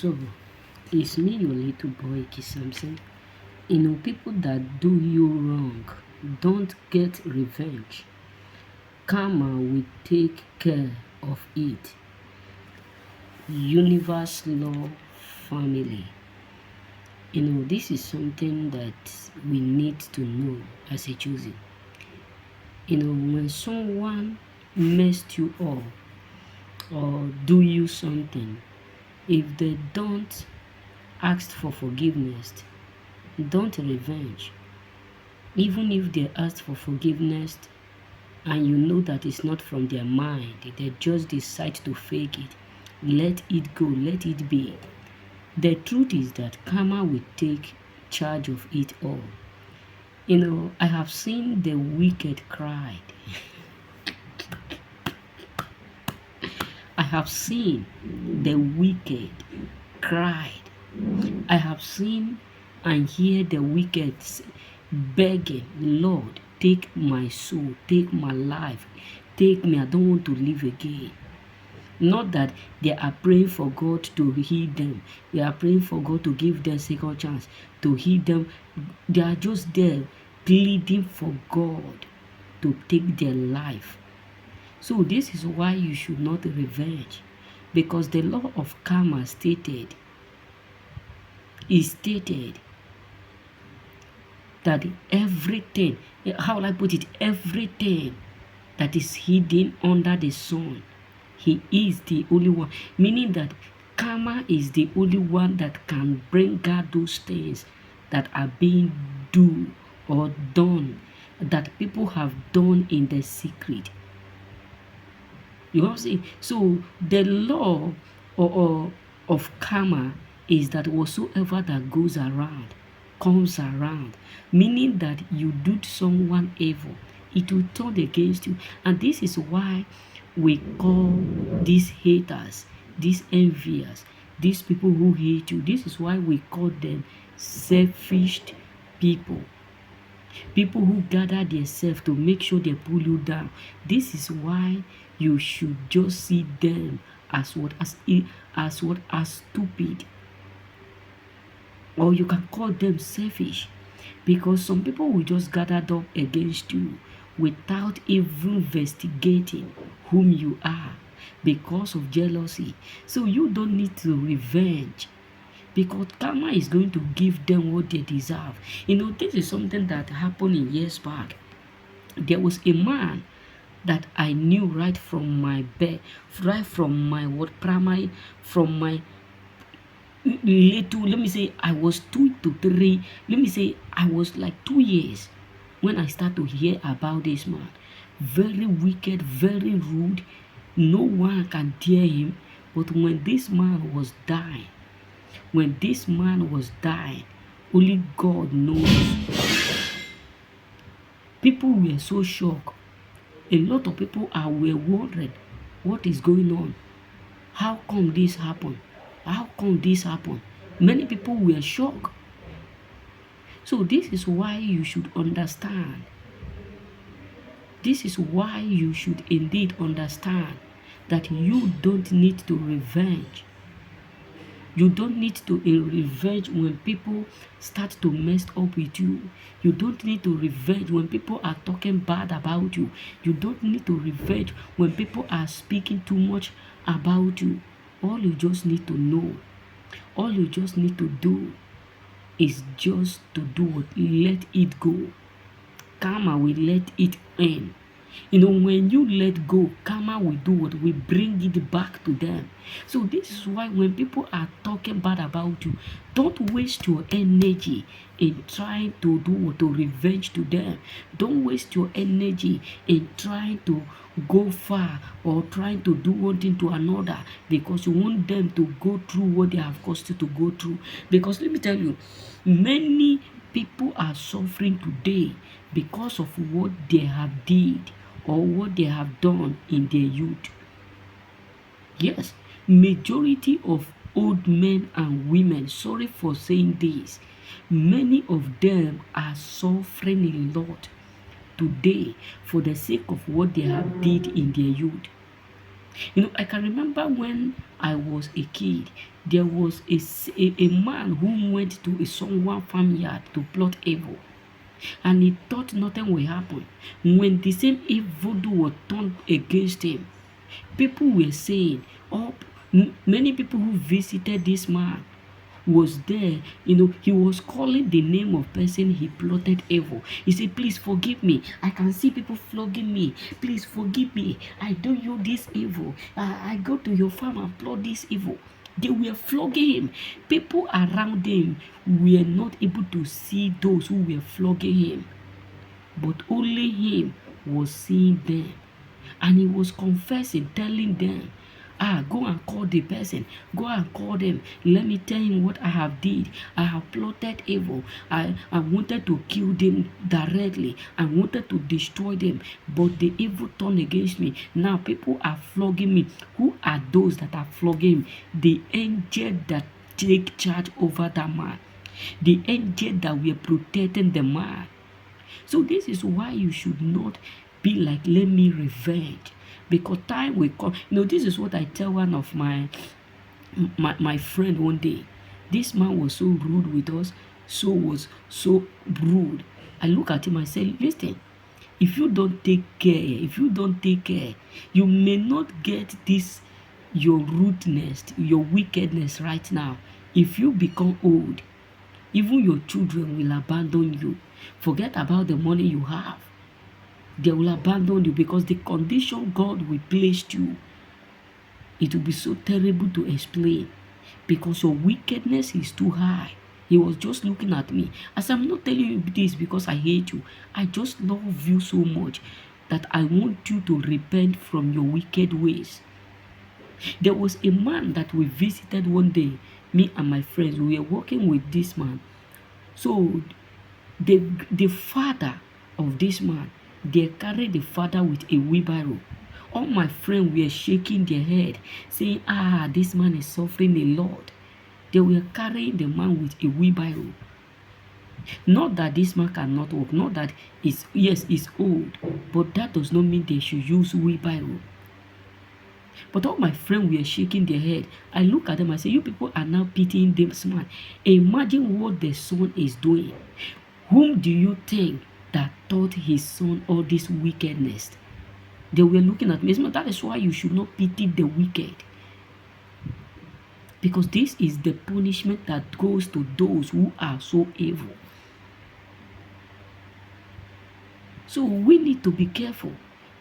So, it's me, your little boy, Kisamson. People that do you wrong don't get revenge. Karma will take care of it. Universe law family. This is something that we need to know as a choosing. When someone messed you up or do you something, if they don't ask for forgiveness, don't revenge. Even if they ask for forgiveness and you know that it's not from their mind, they just decide to fake it, let it go, let it be. The truth is that karma will take charge of it all. I have seen the wicked cry. I have seen the wicked cried. I have seen and hear the wicked begging, Lord, take my soul, take my life, take me, I don't want to live again. Not that they are praying for God to heal them. They are praying for God to give them second chance, to heal them. They are just there pleading for God to take their life. So this is why you should not revenge. Because the law of karma stated that everything, how will I put it, everything that is hidden under the sun, he is the only one. Meaning that karma is the only one that can bring out those things that are being done or done, that people have done in the secret. You know what I'm saying? So the law of karma is that whatsoever that goes around comes around, meaning that you do someone evil, it will turn against you. And this is why we call these haters, these envious, these people who hate you, this is why we call them selfish people. People who gather themselves to make sure they pull you down. This is why you should just see them as stupid, or you can call them selfish, because some people will just gather up against you without even investigating whom you are because of jealousy. So you don't need to revenge, because karma is going to give them what they deserve. This is something that happened in years back. There was a man that I knew right from my birth, right from my primary, from my little, let me say I was 2 to 3, let me say I was like 2 years when I started to hear about this man. Very wicked, very rude, no one can dare him. But when this man was dying, only God knows. People were so shocked. A lot of people were wondering what is going on. How come this happened? How come this happened? Many people were shocked. So this is why you should understand. This is why you should indeed understand that you don't need to revenge. You don't need to revenge when people start to mess up with you. You don't need to revenge when people are talking bad about you. You don't need to revenge when people are speaking too much about you. All you just need to know, all you just need to do is just to do what? Let it go. Karma will let it end. When you let go, karma will do what? We bring it back to them. So this is why when people are talking bad about you, don't waste your energy in trying to do what? To revenge to them. Don't waste your energy in trying to go far or trying to do one thing to another, because you want them to go through what they have caused you to go through. Because let me tell you, many people are suffering today because of what they have did or what they have done in their youth. Yes, majority of old men and women, sorry for saying this, many of them are suffering a lot today for the sake of what they have did in their youth. I can remember when I was a kid, there was a man who went to a someone farmyard to plot evil, and he thought nothing will happen. When the same evil was turned against him, people were saying, oh, many people who visited this man was there. He was calling the name of person he plotted evil. He said, please forgive me, I can see people flogging me, please forgive me, I do you this evil, I go to your farm and plot this evil. They were flogging him. People around him were not able to see those who were flogging him, but only him was seeing them. And he was confessing, telling them, go and call the person, go and call them, let me tell him what I have did. I have plotted evil. I wanted to kill them directly, I wanted to destroy them, but the evil turned against me. Now people are flogging me. Who are those that are flogging him? The angel that take charge over that man, the angel that were protecting the man. So this is why you should not be like, let me revenge, because time will come. This is what I tell one of my friend one day. This man was so rude with us, so rude. I look at him, I say, listen, if you don't take care, you may not get this, your rudeness, your wickedness right now. If you become old, even your children will abandon you. Forget about the money you have. They will abandon you, because the condition God will place you, it will be so terrible to explain, because your wickedness is too high. He was just looking at me. As I'm not telling you this because I hate you, I just love you so much that I want you to repent from your wicked ways. There was a man that we visited one day, me and my friends. We were working with this man. So the father of this man, they carried the father with a wheelbarrow. All my friends were shaking their head, saying, this man is suffering a lot. They were carrying the man with a wheelbarrow. Not that this man cannot walk, not that he's old, but that does not mean they should use wheelbarrow. But all my friends were shaking their head. I look at them, I say, you people are now pitying this man. Imagine what the son is doing. Whom do you think that taught his son all this wickedness? They were looking at me. That is why you should not pity the wicked. Because this is the punishment that goes to those who are so evil. So we need to be careful.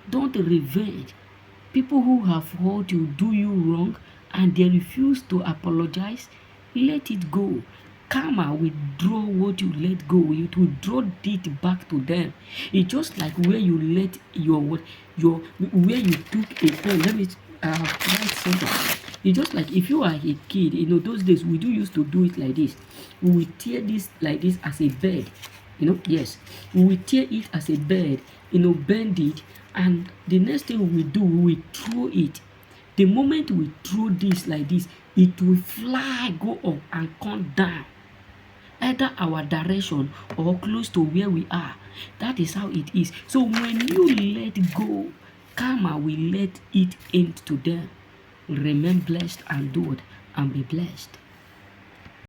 Don't revenge. People who have hurt you, do you wrong, and they refuse to apologize, let it go. Karma will draw what you let go. It will draw it back to them. It's just like where you let where you took a pen. Let me write something. It's just like if you are a kid, those days we used to do it like this. We will tear this like this as a bed. Yes, we will tear it as a bed, bend it, and the next thing we will do, we will throw it. The moment we throw this like this, it will fly, go up and come down, either our direction or close to where we are. That is how it is. So when you let go, karma will let it end to them. Remain blessed and do it and be blessed.